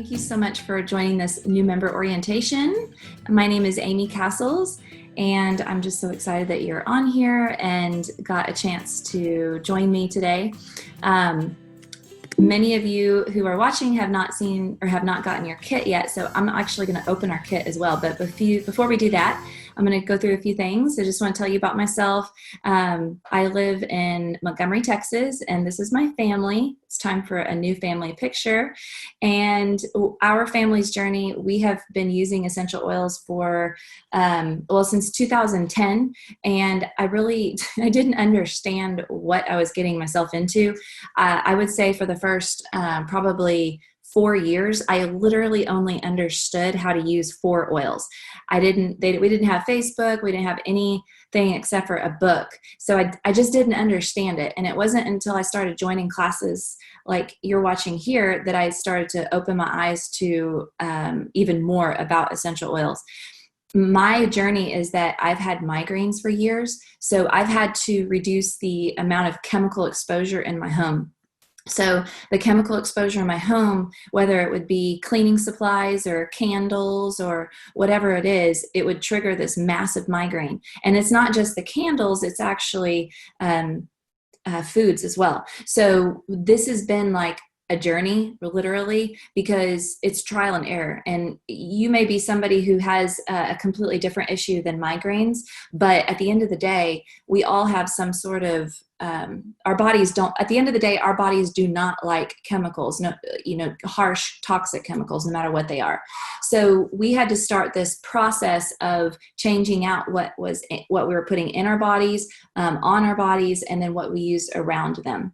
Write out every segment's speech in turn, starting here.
Thank you so much for joining this new member orientation. My name is Amy Castles, and I'm just so excited that you're on here and got a chance to join me today. Many of you who are watching have not seen or have not gotten your kit yet, so I'm actually going to open our kit as well. But before we do that, I'm going to go through a few things. I just want to tell you about myself. I live in Montgomery, Texas, and this is my family. It's time for a new family picture. And our family's journey, we have been using essential oils for, since 2010. And I didn't understand what I was getting myself into. I would say for the first probably 4 years, I literally only understood how to use 4 oils. We didn't have Facebook, we didn't have anything except for a book. So I just didn't understand it. And it wasn't until I started joining classes like you're watching here that I started to open my eyes to even more about essential oils. My journey is that I've had migraines for years, so I've had to reduce the amount of chemical exposure in my home. So the chemical exposure in my home, whether it would be cleaning supplies or candles or whatever it is, it would trigger this massive migraine. And it's not just the candles, it's actually foods as well. So this has been like a journey, literally, because it's trial and error. And you may be somebody who has a completely different issue than migraines, but at the end of the day, we all have some sort of our bodies do not like chemicals, harsh, toxic chemicals, no matter what they are. So we had to start this process of changing out what we were putting in our bodies, on our bodies, and then what we use around them.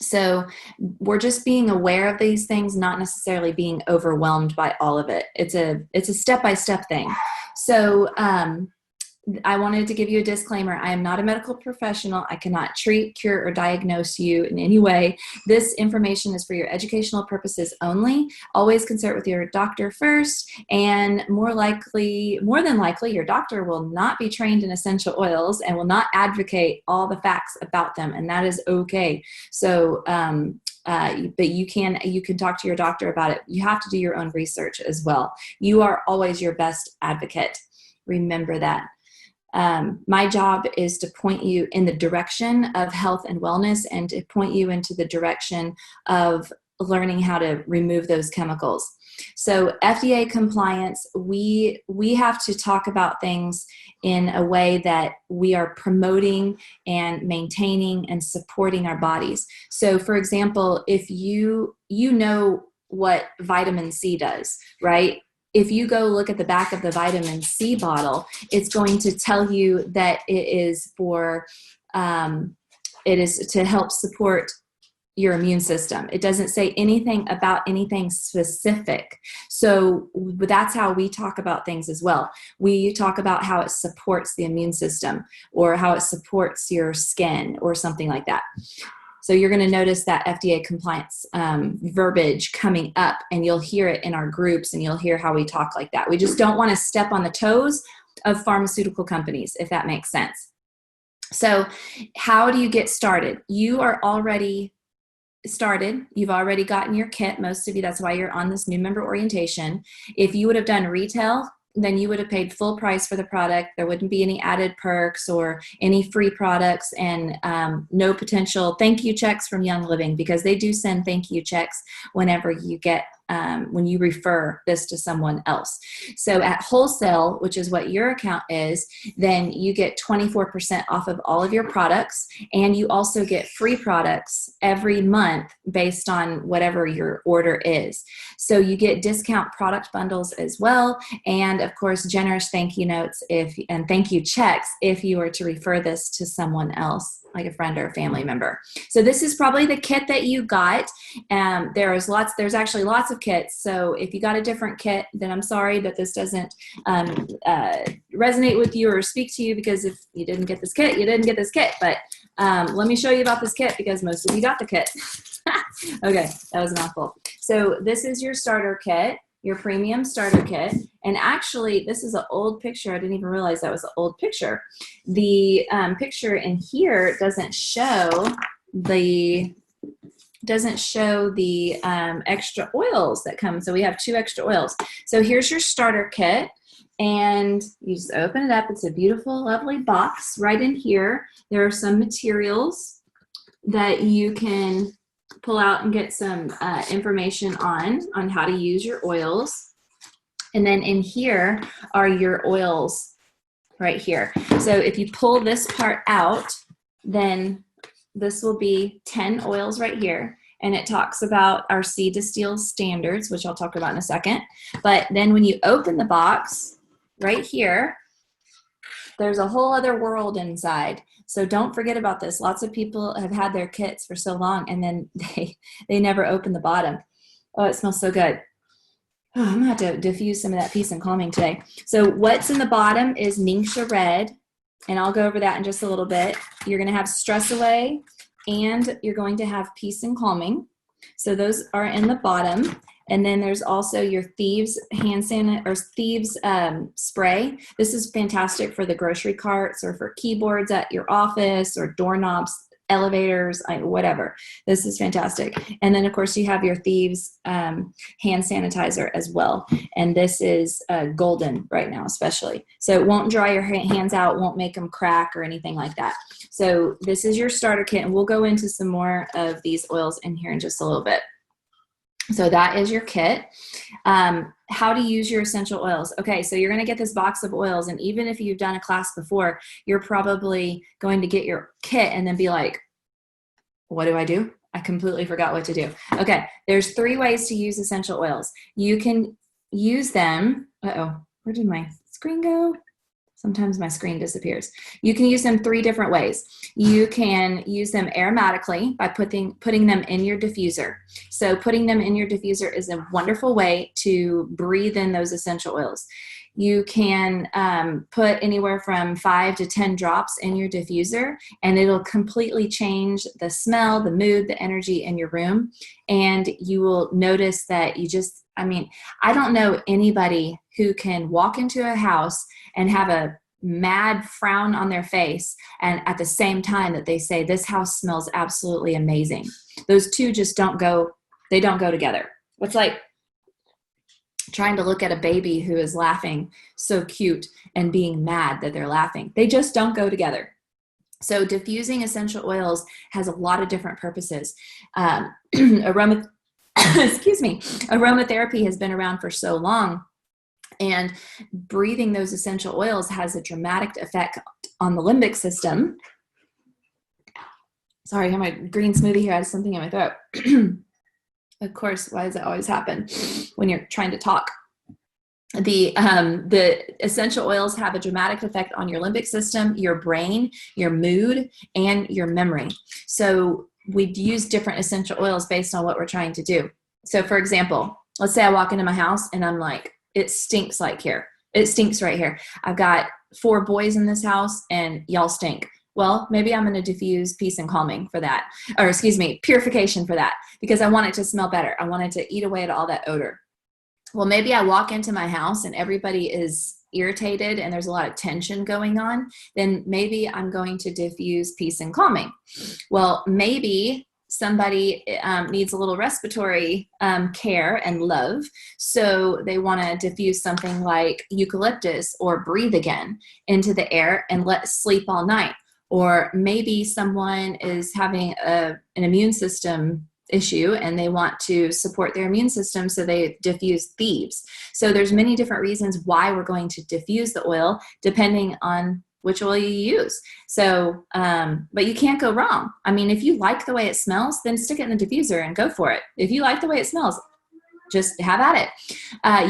So we're just being aware of these things, not necessarily being overwhelmed by all of it. It's a step-by-step thing. So I wanted to give you a disclaimer. I am not a medical professional. I cannot treat, cure, or diagnose you in any way. This information is for your educational purposes only. Always consult with your doctor first, and more than likely, your doctor will not be trained in essential oils and will not advocate all the facts about them, and that is okay. So, but you can talk to your doctor about it. You have to do your own research as well. You are always your best advocate. Remember that. My job is to point you in the direction of health and wellness and to point you into the direction of learning how to remove those chemicals. So FDA compliance, we have to talk about things in a way that we are promoting and maintaining and supporting our bodies. So for example, if you know what vitamin C does, right? If you go look at the back of the vitamin C bottle, it's going to tell you that it is to help support your immune system. It doesn't say anything about anything specific. So that's how we talk about things as well. We talk about how it supports the immune system or how it supports your skin or something like that. So you're going to notice that FDA compliance verbiage coming up, and you'll hear it in our groups, and you'll hear how we talk like that. We just don't want to step on the toes of pharmaceutical companies, if that makes sense. So how do you get started? You are already started. You've already gotten your kit. Most of you, that's why you're on this new member orientation. If you would have done retail, then you would have paid full price for the product. There wouldn't be any added perks or any free products, and no potential thank you checks from Young Living, because they do send thank you checks whenever you get when you refer this to someone else. So at wholesale, which is what your account is, then you get 24% off of all of your products, and you also get free products every month based on whatever your order is. So you get discount product bundles as well, and of course generous thank you notes and thank you checks if you were to refer this to someone else, like a friend or a family member. So this is probably the kit that you got. There's actually lots of kits. So if you got a different kit, then I'm sorry that this doesn't resonate with you or speak to you, because if you didn't get this kit, you didn't get this kit. But let me show you about this kit, because most of you got the kit. Okay, that was a mouthful. So this is your starter kit, your premium starter kit. And actually, this is an old picture. I didn't even realize that was an old picture. The picture in here doesn't show the doesn't show the extra oils that come. So we have 2 extra oils. So here's your starter kit, and you just open it up. It's a beautiful, lovely box. Right in here, there are some materials that you can pull out and get some information on how to use your oils. And then in here are your oils right here. So if you pull this part out, then this will be 10 oils right here. And it talks about our seed to steel standards, which I'll talk about in a second. But then when you open the box right here, there's a whole other world inside. So don't forget about this. Lots of people have had their kits for so long and then they never open the bottom. Oh, it smells so good. Oh, I'm gonna have to diffuse some of that peace and calming today. So what's in the bottom is Ningxia Red, and I'll go over that in just a little bit. You're gonna have Stress Away, and you're going to have Peace and Calming. So those are in the bottom. And then there's also your Thieves hand sanitizer, or Thieves spray. This is fantastic for the grocery carts or for keyboards at your office or doorknobs, elevators, whatever. This is fantastic. And then of course you have your Thieves hand sanitizer as well. And this is golden right now, especially. So it won't dry your hands out, won't make them crack or anything like that. So this is your starter kit, and we'll go into some more of these oils in here in just a little bit. So that is your kit. How to use your essential oils. Okay, so you're going to get this box of oils, and even if you've done a class before, you're probably going to get your kit and then be like, what do I do? I completely forgot what to do. Okay, there's 3 ways to use essential oils. You can use them. Uh-oh, where did my screen go? Sometimes my screen disappears. You can use them 3 different ways. You can use them aromatically by putting them in your diffuser. So putting them in your diffuser is a wonderful way to breathe in those essential oils. You can put anywhere from 5 to 10 drops in your diffuser, and it'll completely change the smell, the mood, the energy in your room. And you will notice that I don't know anybody who can walk into a house and have a mad frown on their face and at the same time that they say, this house smells absolutely amazing. Those two just don't go together. It's like trying to look at a baby who is laughing so cute and being mad that they're laughing. They just don't go together. So diffusing essential oils has a lot of different purposes. Aromatherapy has been around for so long, and breathing those essential oils has a dramatic effect on the limbic system. Sorry, I have my green smoothie here. I had something in my throat. Of course, why does that always happen when you're trying to talk? The essential oils have a dramatic effect on your limbic system, your brain, your mood, and your memory. So we use different essential oils based on what we're trying to do. So for example, let's say I walk into my house and I'm like, it stinks like here. It stinks right here. I've got 4 boys in this house and y'all stink. Well, maybe I'm going to diffuse peace and calming for that, or purification for that, because I want it to smell better. I want it to eat away at all that odor. Well, maybe I walk into my house and everybody is irritated and there's a lot of tension going on. Then maybe I'm going to diffuse peace and calming. Well, maybe somebody needs a little respiratory care and love, so they want to diffuse something like eucalyptus or Breathe Again into the air and let sleep all night. Or maybe someone is having an immune system issue and they want to support their immune system, so they diffuse Thieves. So there's many different reasons why we're going to diffuse the oil depending on which oil you use. So, but you can't go wrong. I mean, if you like the way it smells, then stick it in the diffuser and go for it. If you like the way it smells, just have at it.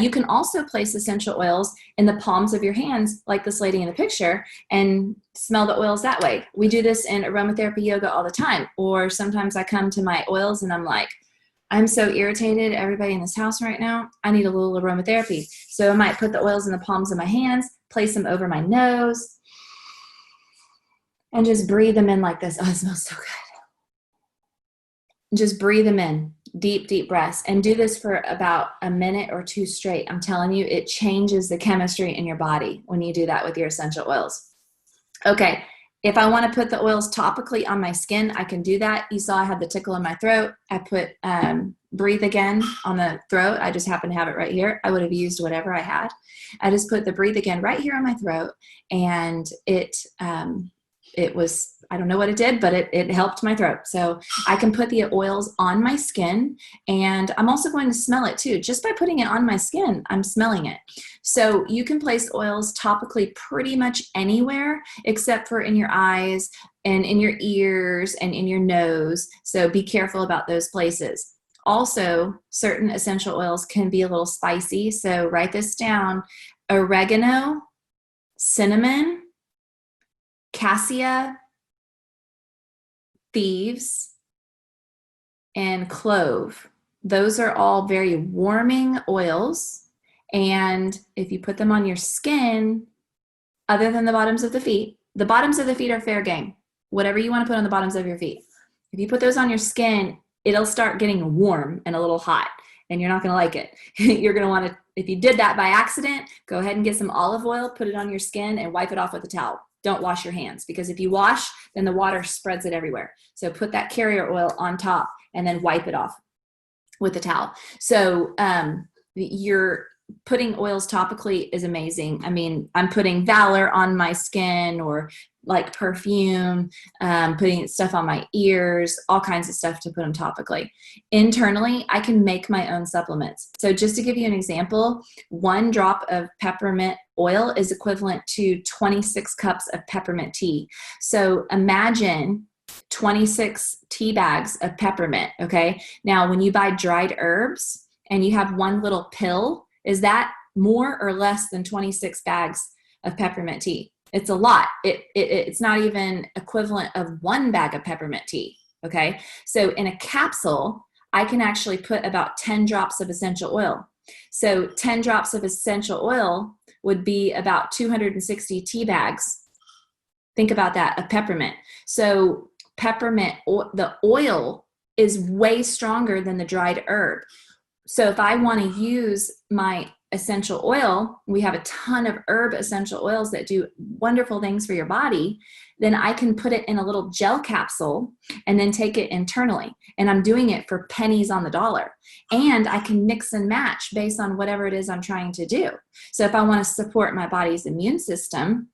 You can also place essential oils in the palms of your hands, like this lady in the picture, and smell the oils that way. We do this in aromatherapy yoga all the time. Or sometimes I come to my oils and I'm like, I'm so irritated, everybody in this house right now, I need a little aromatherapy. So I might put the oils in the palms of my hands, place them over my nose, and just breathe them in like this. Oh, it smells so good. Just breathe them in. Deep, deep breaths, and do this for about a minute or 2 straight. I'm telling you, it changes the chemistry in your body when you do that with your essential oils. Okay, If I want to put the oils topically on my skin, I can do that. You saw I had the tickle in my throat. I put Breathe Again on the throat. I just happen to have it right here. I would have used whatever I had. I just put the Breathe Again right here on my throat, and it was, I don't know what it did, but it helped my throat. So I can put the oils on my skin, and I'm also going to smell it too. Just by putting it on my skin, I'm smelling it. So you can place oils topically pretty much anywhere except for in your eyes and in your ears and in your nose. So be careful about those places. Also, certain essential oils can be a little spicy. So write this down: oregano, cinnamon, cassia, thieves, and clove. Those are all very warming oils. And if you put them on your skin, other than the bottoms of the feet are fair game. Whatever you want to put on the bottoms of your feet. If you put those on your skin, it'll start getting warm and a little hot, and you're not going to like it. You're going to want to, if you did that by accident, go ahead and get some olive oil, put it on your skin, and wipe it off with a towel. Don't wash your hands, because if you wash, then the water spreads it everywhere. So put that carrier oil on top and then wipe it off with a towel. So you're putting oils topically is amazing. I mean, I'm putting Valor on my skin, or like perfume, putting stuff on my ears, all kinds of stuff to put them topically. Internally, I can make my own supplements. So just to give you an example, 1 drop of peppermint oil is equivalent to 26 cups of peppermint tea. So imagine 26 tea bags of peppermint, okay? Now, when you buy dried herbs and you have 1 little pill, is that more or less than 26 bags of peppermint tea? It's a lot. It's not even equivalent of 1 bag of peppermint tea, okay? So in a capsule, I can actually put about 10 drops of essential oil. So 10 drops of essential oil would be about 260 tea bags. Think about that, of peppermint. So peppermint, the oil is way stronger than the dried herb. So if I want to use my essential oil, we have a ton of herb essential oils that do wonderful things for your body, then I can put it in a little gel capsule and then take it internally. And I'm doing it for pennies on the dollar. And I can mix and match based on whatever it is I'm trying to do. So if I want to support my body's immune system,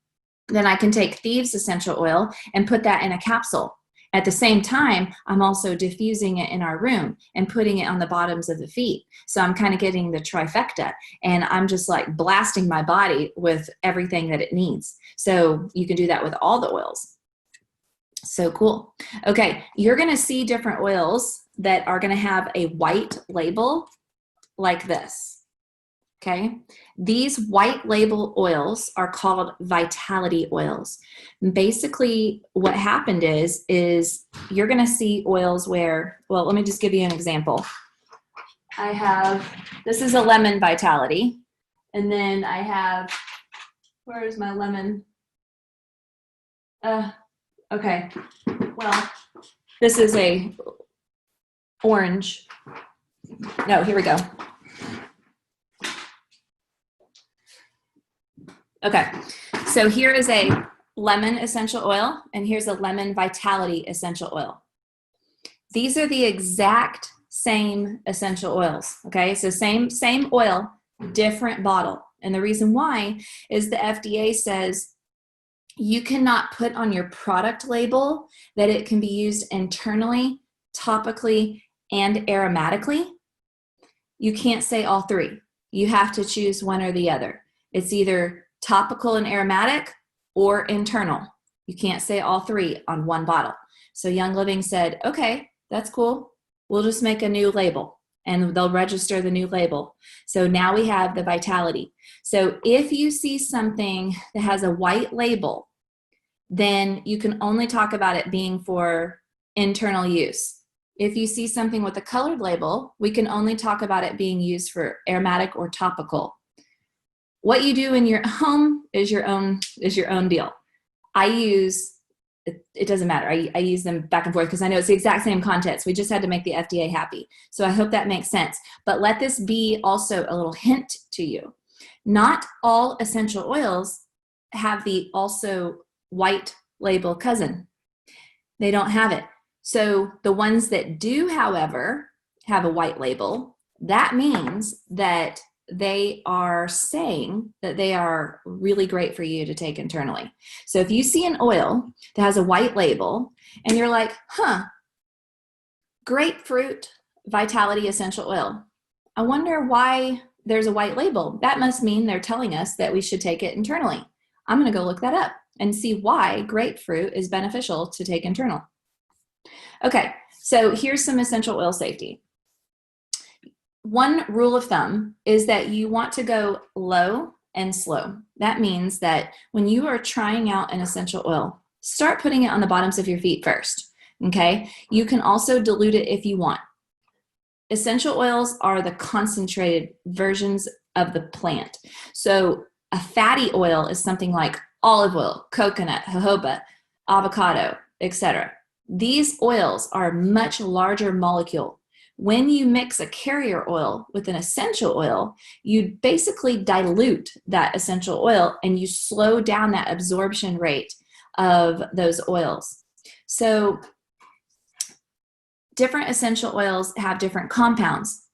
then I can take Thieves essential oil and put that in a capsule. At the same time, I'm also diffusing it in our room and putting it on the bottoms of the feet. So I'm kind of getting the trifecta, and I'm just like blasting my body with everything that it needs. So you can do that with all the oils. So cool. Okay, you're going to see different oils that are going to have a white label like this. Okay, these white label oils are called vitality oils. And basically what happened is you're going to see oils where, well, let me just give you an example. This is a lemon vitality. And then I have, where is my lemon? Okay, well, this is a orange. No, here we go. Okay, so here is a lemon essential oil, and here's a lemon vitality essential oil. These are the exact same essential oils, okay? So same oil, different bottle. And the reason why is the FDA says you cannot put on your product label that it can be used internally, topically, and aromatically. You can't say all 3. You have to choose one or the other. It's either topical and aromatic or internal. You can't say all 3 on one bottle. So Young Living said, okay, that's cool. We'll just make a new label, and they'll register the new label. So now we have the vitality. So if you see something that has a white label, then you can only talk about it being for internal use. If you see something with a colored label, we can only talk about it being used for aromatic or topical. What you do in your home is your own deal. It doesn't matter. I use them back and forth because I know it's the exact same contents. We just had to make the FDA happy. So I hope that makes sense. But let this be also a little hint to you. Not all essential oils have the also white label cousin. They don't have it. So the ones that do, however, have a white label, that means that they are saying that they are really great for you to take internally. So if you see an oil that has a white label and you're like, grapefruit vitality essential oil, I wonder why there's a white label. That must mean they're telling us that we should take it internally. I'm going to go look that up and see why grapefruit is beneficial to take internal. Okay, so here's some essential oil safety. One rule of thumb is that you want to go low and slow. That means that when you are trying out an essential oil, start putting it on the bottoms of your feet first, okay? You can also dilute it if you want. Essential oils are the concentrated versions of the plant. So a fatty oil is something like olive oil, coconut, jojoba, avocado, etc. These oils are a much larger molecule. When you mix a carrier oil with an essential oil, you basically dilute that essential oil and you slow down that absorption rate of those oils. So different essential oils have different compounds.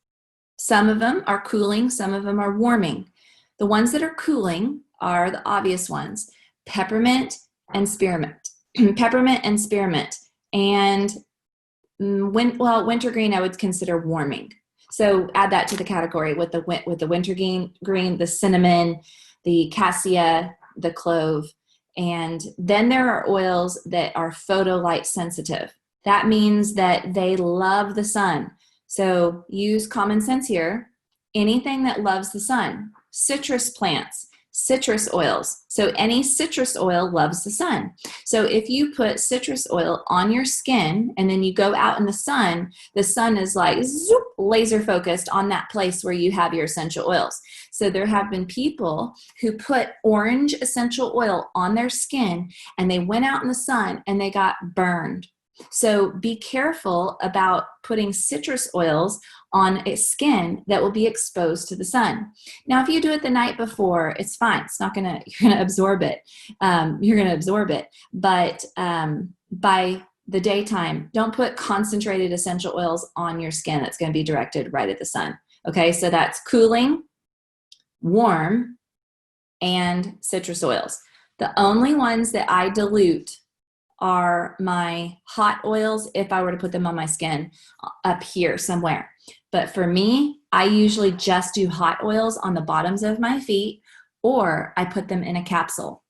Some of them are cooling, some of them are warming. The ones that are cooling are the obvious ones: peppermint and spearmint. Peppermint and spearmint. And wintergreen I would consider warming. So add that to the category with the wintergreen, the cinnamon, the cassia, the clove. And then there are oils that are photolight sensitive. That means that they love the sun. So use common sense here. Anything that loves the sun, citrus plants, citrus oils. So any citrus oil loves the sun. So if you put citrus oil on your skin and then you go out in the sun is like zoop, laser focused on that place where you have your essential oils. So there have been people who put orange essential oil on their skin and they went out in the sun and they got burned. So be careful about putting citrus oils on a skin that will be exposed to the sun. Now, if you do it the night before, it's fine. It's not you're gonna absorb it. But by the daytime, don't put concentrated essential oils on your skin that's gonna be directed right at the sun. Okay, so that's cooling, warm, and citrus oils. The only ones that I dilute are my hot oils if I were to put them on my skin up here somewhere. But for me, I usually just do hot oils on the bottoms of my feet, or I put them in a capsule.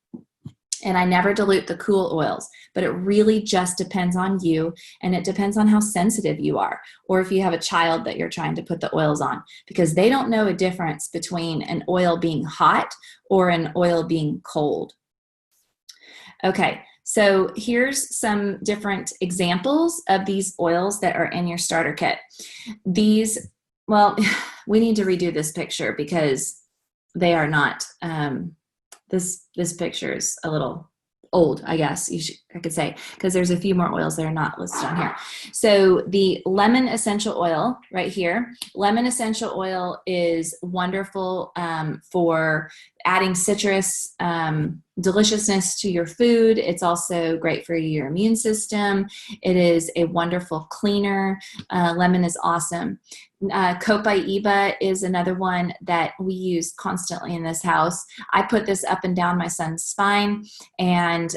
And I never dilute the cool oils, but it really just depends on you, and it depends on how sensitive you are, or if you have a child that you're trying to put the oils on, because they don't know a difference between an oil being hot or an oil being cold. Okay. So here's some different examples of these oils that are in your starter kit. These, well, we need to redo this picture because they are not, this picture is a little old, I guess I could say, because there's a few more oils that are not listed on here. So the lemon essential oil right here, lemon essential oil is wonderful for adding citrus deliciousness to your food. It's also great for your immune system. It is a wonderful cleaner. Lemon is awesome. Copaiba is another one that we use constantly in this house. I put this up and down my son's spine, and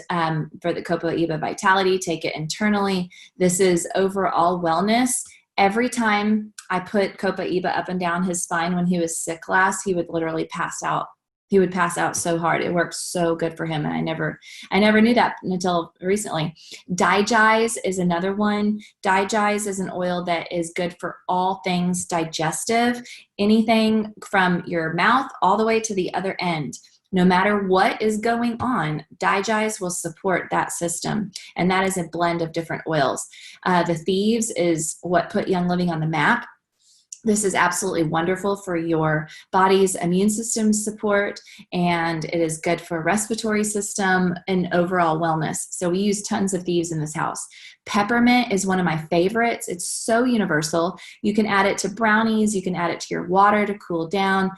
for the Copaiba Vitality, take it internally. This is overall wellness. Every time I put Copaiba up and down his spine when he was sick last, he would literally pass out. He would pass out so hard. It works so good for him, and I never knew that until recently. Digize is another one. Digize is an oil that is good for all things digestive, anything from your mouth all the way to the other end. No matter what is going on, Digize will support that system, and that is a blend of different oils. The Thieves is what put Young Living on the map. This is absolutely wonderful for your body's immune system support, and it is good for respiratory system and overall wellness. So we use tons of Thieves in this house. Peppermint is one of my favorites. It's so universal. You can add it to brownies. You can add it to your water to cool down.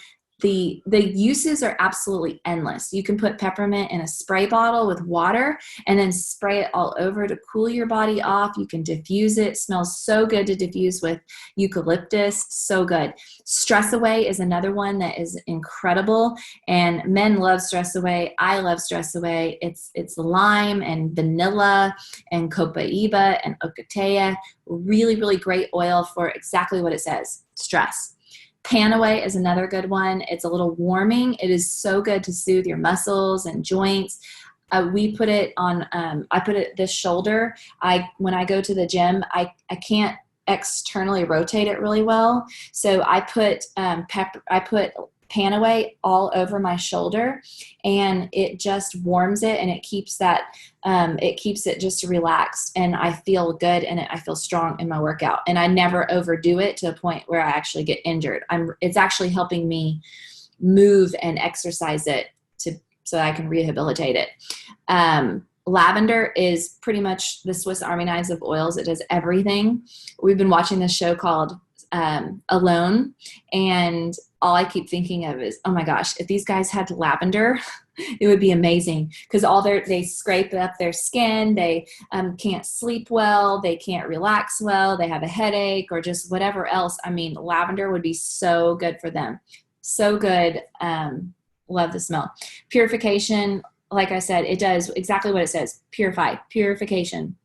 the uses are absolutely endless. You can put peppermint in a spray bottle with water and then spray it all over to cool your body off. You can diffuse it. It smells so good to diffuse with eucalyptus. So good. Stress Away is another one that is incredible. And men love Stress Away. I love Stress Away. It's lime and vanilla and copaiba and ocotea. Really, really great oil for exactly what it says, stress. Panaway is another good one. It's a little warming. It is so good to soothe your muscles and joints. We put it on, I put it this shoulder. When I go to the gym, I can't externally rotate it really well. So I put Panaway all over my shoulder, and it just warms it, and it keeps it just relaxed, and I feel good, and I feel strong in my workout, and I never overdo it to a point where I actually get injured. It's actually helping me move and exercise it so I can rehabilitate it. Lavender is pretty much the Swiss Army knives of oils. It does everything. We've been watching this show called Alone, and all I keep thinking of is, oh my gosh, if these guys had lavender, it would be amazing, because they scrape up their skin, they can't sleep well, they can't relax well, they have a headache or just whatever else. I mean, lavender would be so good for them. So good. Love the smell. Purification, like I said, it does exactly what it says. Purification.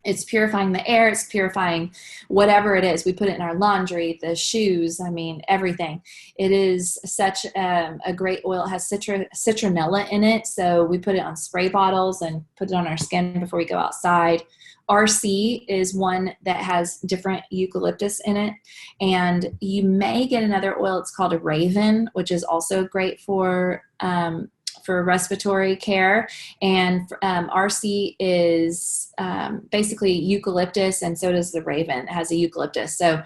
It's purifying the air. It's purifying whatever it is. We put it in our laundry, the shoes, I mean, everything. It is such a great oil. It has citronella in it. So we put it on spray bottles and put it on our skin before we go outside. RC is one that has different eucalyptus in it. And you may get another oil. It's called a Raven, which is also great for respiratory care. And RC is basically eucalyptus, and so does the Raven. It has a eucalyptus. So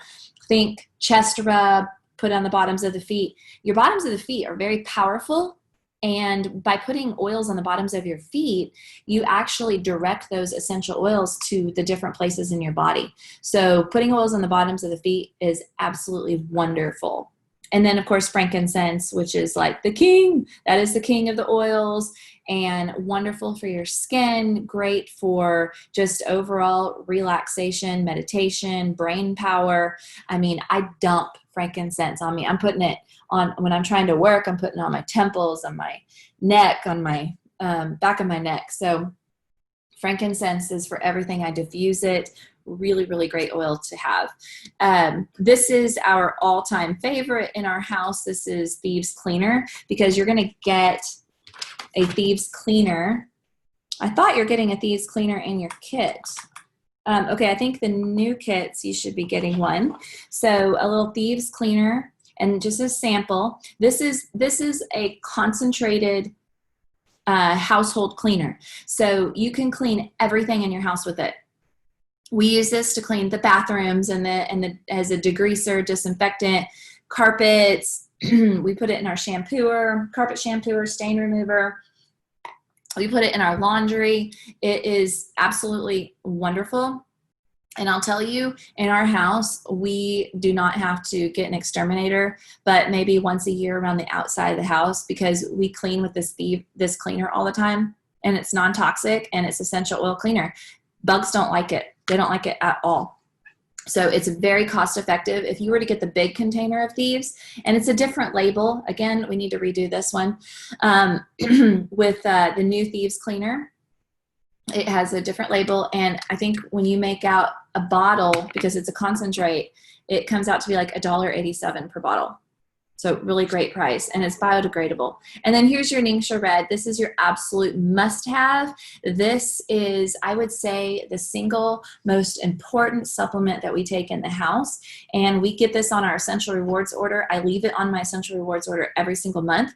think chest rub, put on the bottoms of the feet. Your bottoms of the feet are very powerful. And by putting oils on the bottoms of your feet, you actually direct those essential oils to the different places in your body. So putting oils on the bottoms of the feet is absolutely wonderful. And then, of course, frankincense, which is like the king. That is the king of the oils, and wonderful for your skin, great for just overall relaxation, meditation, brain power. I mean, I dump frankincense on me. I'm putting it on when I'm trying to work. I'm putting it on my temples, on my neck, on my back of my neck. So frankincense is for everything. I diffuse it. Really, really great oil to have. This is our all-time favorite in our house. This is Thieves Cleaner, because you're going to get a Thieves Cleaner. I thought you're getting a Thieves Cleaner in your kit. Okay, I think the new kits, you should be getting one. So a little Thieves Cleaner, and just a sample. This is a concentrated household cleaner. So you can clean everything in your house with it. We use this to clean the bathrooms and as a degreaser, disinfectant, carpets. We put it in our shampooer, carpet shampooer, stain remover. We put it in our laundry. It is absolutely wonderful. And I'll tell you, in our house, we do not have to get an exterminator, but maybe once a year around the outside of the house, because we clean with this cleaner all the time, and it's non-toxic and it's essential oil cleaner. Bugs don't like it. They don't like it at all. So it's very cost effective. If you were to get the big container of Thieves, and it's a different label. Again, we need to redo this one. With the new Thieves Cleaner, it has a different label. And I think when you make out a bottle, because it's a concentrate, it comes out to be like $1.87 per bottle. So really great price, and it's biodegradable. And then here's your Ningxia Red. This is your absolute must-have. This is, I would say, the single most important supplement that we take in the house. And we get this on our Essential Rewards order. I leave it on my Essential Rewards order every single month.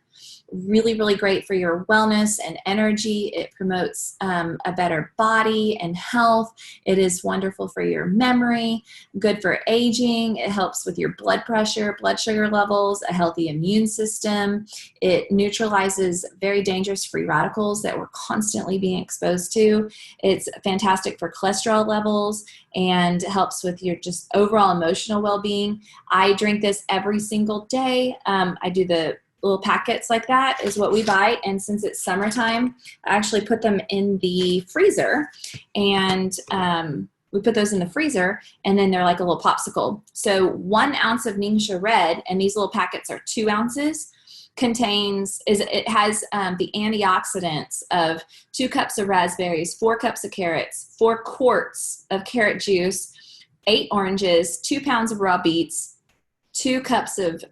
Really, really great for your wellness and energy. It promotes a better body and health. It is wonderful for your memory, good for aging. It helps with your blood pressure, blood sugar levels, a healthy immune system. It neutralizes very dangerous free radicals that we're constantly being exposed to. It's fantastic for cholesterol levels and helps with your just overall emotional well-being. I drink this every single day. I do the little packets like that is what we buy. And since it's summertime, I actually put them in the freezer, and we put those in the freezer, and then they're like a little popsicle. So 1 ounce of Ningxia Red, and these little packets are 2 ounces, it has the antioxidants of 2 cups of raspberries, 4 cups of carrots, 4 quarts of carrot juice, 8 oranges, 2 pounds of raw beets, 2 cups of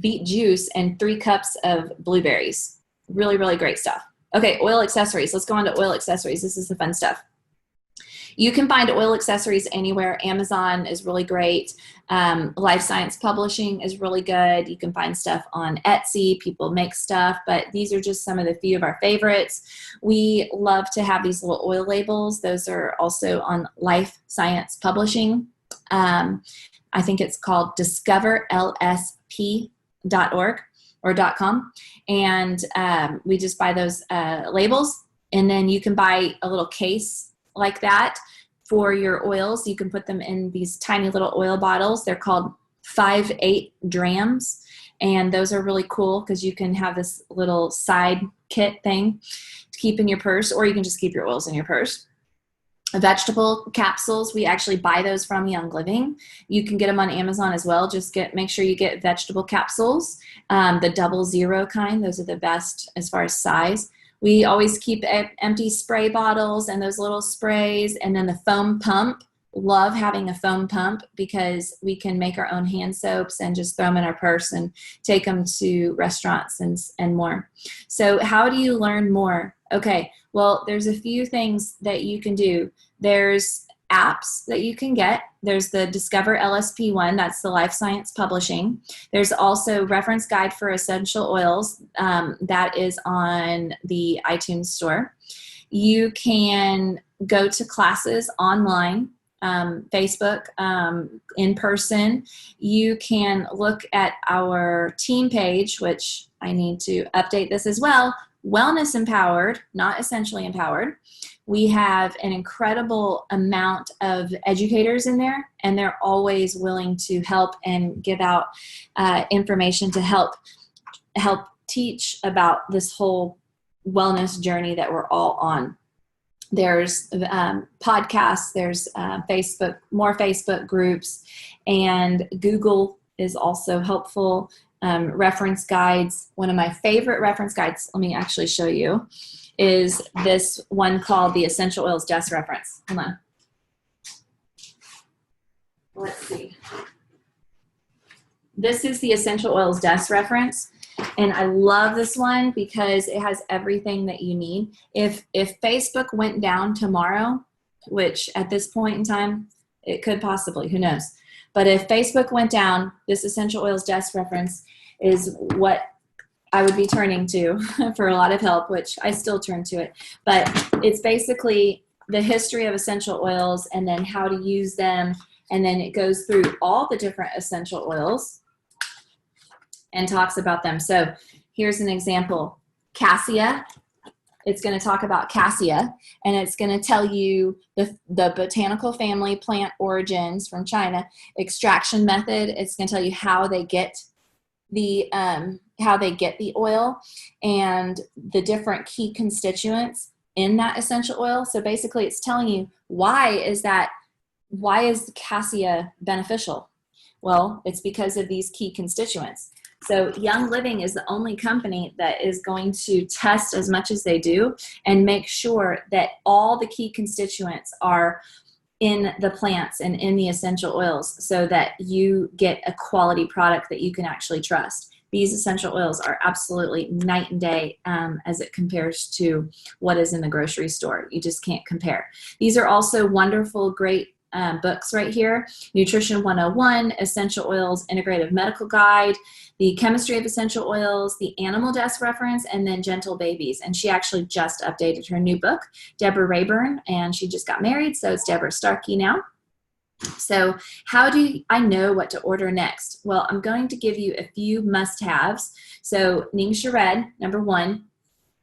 beet juice, and 3 cups of blueberries. Really, really great stuff. Okay, oil accessories. Let's go on to oil accessories. This is the fun stuff. You can find oil accessories anywhere. Amazon is really great. Life Science Publishing is really good. You can find stuff on Etsy. People make stuff, but these are just some of the few of our favorites. We love to have these little oil labels. Those are also on Life Science Publishing. I think it's called discoverlsp.org or .com. And we just buy those labels, and then you can buy a little case like that for your oils. You can put them in these tiny little oil bottles. They're called 5-8 drams, and those are really cool because you can have this little side kit thing to keep in your purse, or you can just keep your oils in your purse. Vegetable capsules, we actually buy those from Young Living. You can get them on Amazon as well. Just make sure you get vegetable capsules, the 00 kind. Those are the best as far as size. We always keep empty spray bottles and those little sprays, and then the foam pump. Love having a foam pump because we can make our own hand soaps and just throw them in our purse and take them to restaurants and more. So how do you learn more? Okay, well, there's a few things that you can do. There's apps that you can get. There's the Discover LSP one, that's the Life Science Publishing. There's also Reference Guide for Essential Oils, that is on the iTunes store. You can go to classes online, Facebook, in person. You can look at our team page, which I need to update this as well. Wellness Empowered, not Essentially Empowered. We have an incredible amount of educators in there, and they're always willing to help and give out information to help teach about this whole wellness journey that we're all on. There's podcasts, there's Facebook, more Facebook groups, and Google is also helpful. Reference guides. One of my favorite reference guides, let me actually show you, is this one called the Essential Oils Desk Reference. Hold on. Let's see. This is the Essential Oils Desk Reference. And I love this one because it has everything that you need. If Facebook went down tomorrow, which at this point in time, it could possibly, who knows. But if Facebook went down, this Essential Oils Desk Reference is what I would be turning to for a lot of help, which I still turn to it. But it's basically the history of essential oils and then how to use them. And then it goes through all the different essential oils and talks about them. So here's an example. Cassia. It's going to talk about cassia, and it's going to tell you the botanical family, plant origins from China, extraction method. It's going to tell you how they get the oil and the different key constituents in that essential oil. So basically, it's telling you why is cassia beneficial? Well, it's because of these key constituents. So Young Living is the only company that is going to test as much as they do and make sure that all the key constituents are in the plants and in the essential oils so that you get a quality product that you can actually trust. These essential oils are absolutely night and day as it compares to what is in the grocery store. You just can't compare. These are also wonderful, great books right here. Nutrition 101, Essential Oils Integrative Medical Guide, The Chemistry of Essential Oils, The Animal Desk Reference, and then Gentle Babies. And she actually just updated her new book, Deborah Rayburn, and she just got married, so it's Deborah Starkey now. So how do I know what to order next? Well, I'm going to give you a few must-haves. So Ningxia Red, number 1.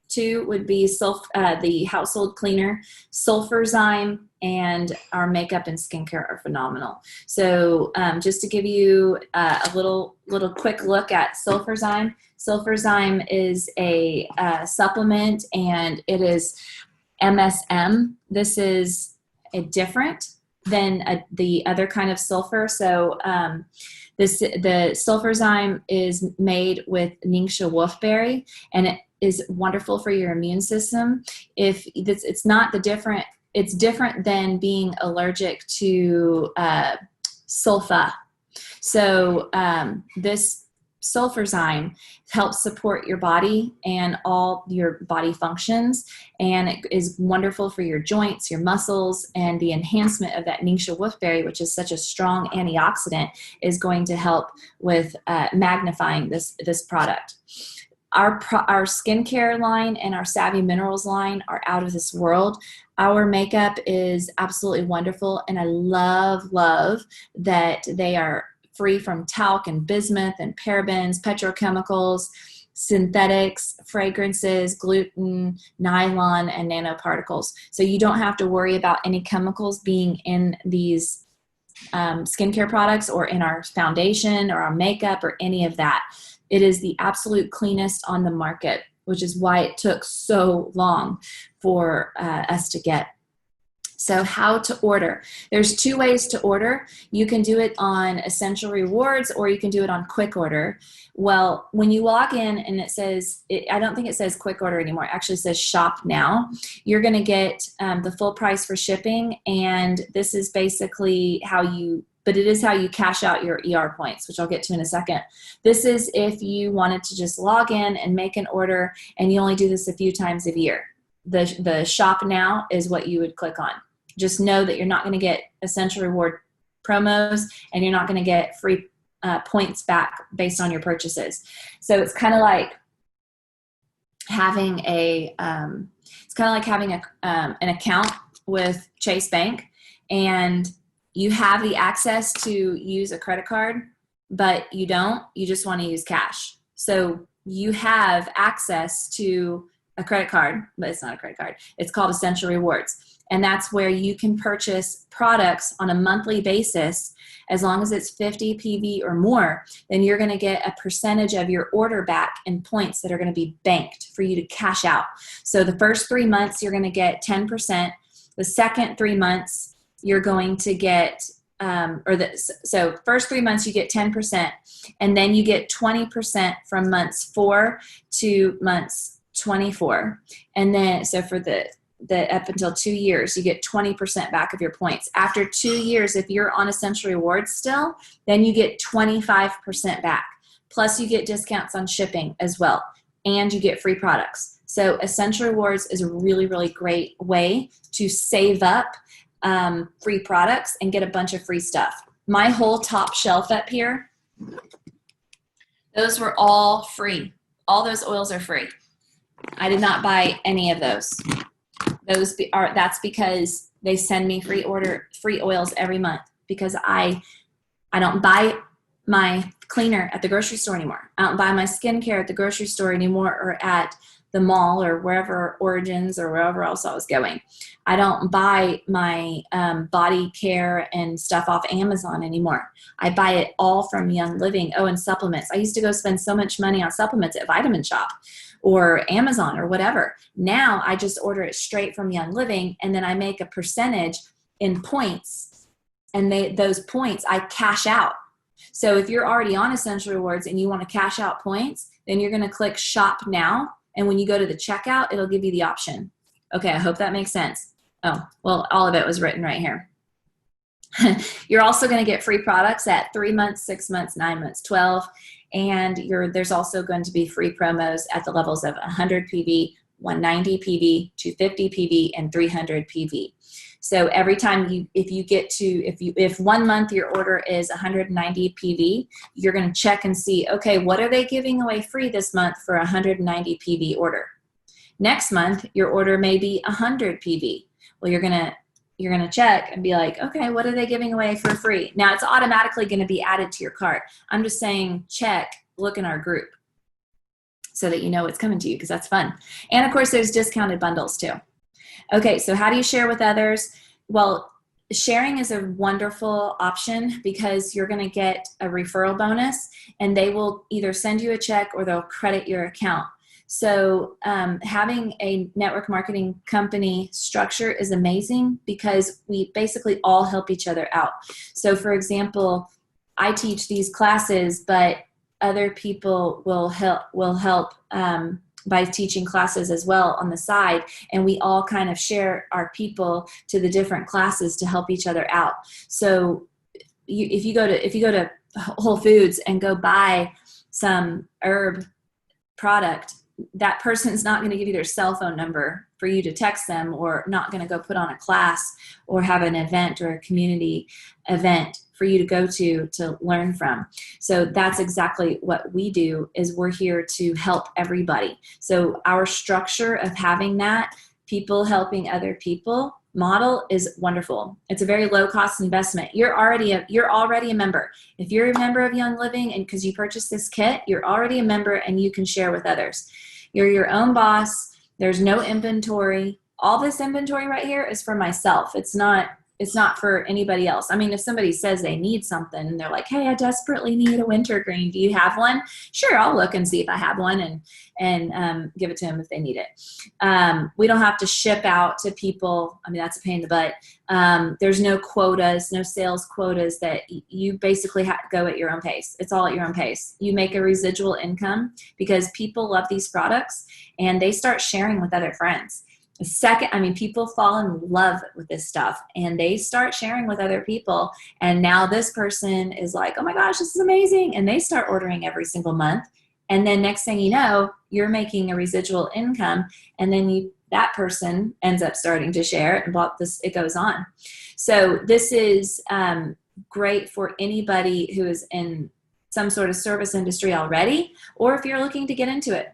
two would be the household cleaner. Sulfurzyme and our makeup and skincare are phenomenal. So just to give you a little quick look at Sulfurzyme. Sulfurzyme is a supplement, and it is MSM. This is different than the other kind of sulfur. So the Sulfurzyme is made with Ningxia wolfberry, and it is wonderful for your immune system. It's different than being allergic to sulfa. So this Sulfurzyme helps support your body and all your body functions, and it is wonderful for your joints, your muscles, and the enhancement of that Ningxia wolfberry, which is such a strong antioxidant, is going to help with magnifying this product. Our skincare line and our Savvy Minerals line are out of this world. Our makeup is absolutely wonderful, and I love that they are free from talc and bismuth and parabens, petrochemicals, synthetics, fragrances, gluten, nylon, and nanoparticles. So you don't have to worry about any chemicals being in these skincare products or in our foundation or our makeup or any of that. It is the absolute cleanest on the market, which is why it took so long for us to get. So how to order. There's two ways to order. You can do it on Essential Rewards, or you can do it on Quick Order. Well, when you log in and it says, I don't think it says Quick Order anymore. It actually says Shop Now. You're going to get the full price for shipping, and this is basically but it is how you cash out your ER points, which I'll get to in a second. This is if you wanted to just log in and make an order, and you only do this a few times a year. The Shop Now is what you would click on. Just know that you're not going to get Essential Reward promos, and you're not going to get free points back based on your purchases. So it's kind of like having an account with Chase Bank, and you have the access to use a credit card, but you don't. You just want to use cash. So you have access to a credit card, but it's not a credit card. It's called Essential Rewards. And that's where you can purchase products on a monthly basis. As long as it's 50 PV or more, then you're going to get a percentage of your order back in points that are going to be banked for you to cash out. So the first 3 months, you're going to get 10%. The second 3 months, you're going to get, so first 3 months, you get 10%, and then you get 20% from months 4 to months 24. And then, so for the up until 2 years, you get 20% back of your points. After 2 years, if you're on Essential Rewards still, then you get 25% back. Plus you get discounts on shipping as well, and you get free products. So Essential Rewards is a really, really great way to save up free products and get a bunch of free stuff. My whole top shelf up here, those were all free. All those oils are free. I did not buy any of those. That's because they send me free oils every month, because I don't buy my cleaner at the grocery store anymore. I don't buy my skincare at the grocery store anymore, or at the mall, or wherever, Origins, or wherever else I was going. I don't buy my body care and stuff off Amazon anymore. I buy it all from Young Living. Oh, and supplements. I used to go spend so much money on supplements at Vitamin Shop or Amazon or whatever. Now I just order it straight from Young Living, and then I make a percentage in points, and those points I cash out. So if you're already on Essential Rewards and you want to cash out points, then you're going to click Shop Now, and when you go to the checkout, it'll give you the option. Okay, I hope that makes sense. Oh, well, all of it was written right here. You're also going to get free products at 3 months, 6 months, 9 months, 12. And there's also going to be free promos at the levels of 100 PV, 190 PV, 250 PV, and 300 PV. So every time if 1 month your order is 190 PV, you're going to check and see, okay, what are they giving away free this month for a 190 PV order? Next month, your order may be 100 PV. Well, you're going to check and be like, okay, what are they giving away for free? Now, it's automatically going to be added to your cart. I'm just saying, check, look in our group. so that you know it's coming to you, because that's fun. And of course, there's discounted bundles too. Okay, so how do you share with others? Well, sharing is a wonderful option because you're going to get a referral bonus, and they will either send you a check or they'll credit your account. So having a network marketing company structure is amazing because we basically all help each other out. So for example, I teach these classes, but other people will help by teaching classes as well on the side, and we all kind of share our people to the different classes to help each other out. So if you go to Whole Foods and go buy some herb product, that person's not going to give you their cell phone number for you to text them, or not going to go put on a class or have an event or a community event for you to go to learn from. So that's exactly what we do, is we're here to help everybody. So our structure of having that people helping other people model is wonderful. It's a very low cost investment. You're already a member. If you're a member of Young Living, and because you purchased this kit, you're already a member and you can share with others. You're your own boss. There's no inventory. All this inventory right here is for myself. It's not for anybody else. I mean, if somebody says they need something and they're like, hey, I desperately need a wintergreen. Do you have one? Sure, I'll look and see if I have one and give it to them if they need it. We don't have to ship out to people. I mean, that's a pain in the butt. There's no quotas, no sales quotas. That you basically have to go at your own pace. It's all at your own pace. You make a residual income because people love these products and they start sharing with other friends. People fall in love with this stuff and they start sharing with other people. And now this person is like, oh my gosh, this is amazing. And they start ordering every single month. And then next thing you know, you're making a residual income. And then that person ends up starting to share it, and it goes on. So this is great for anybody who is in some sort of service industry already, or if you're looking to get into it.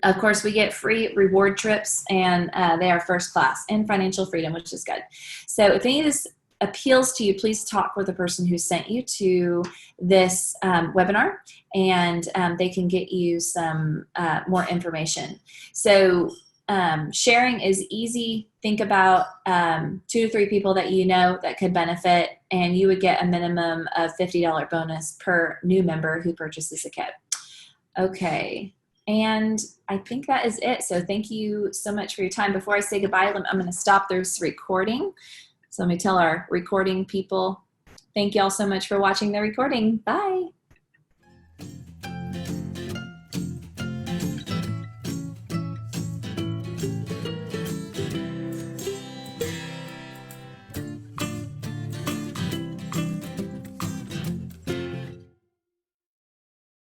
Of course, we get free reward trips, and they are first class, and financial freedom, which is good. So if any of this appeals to you, please talk with the person who sent you to this webinar, and they can get you some more information. So sharing is easy. Think about 2 to 3 people that you know that could benefit, and you would get a minimum of $50 bonus per new member who purchases a kit. Okay. And I think that is it. So thank you so much for your time. Before I say goodbye, I'm going to stop this recording. So let me tell our recording people, thank you all so much for watching the recording. Bye.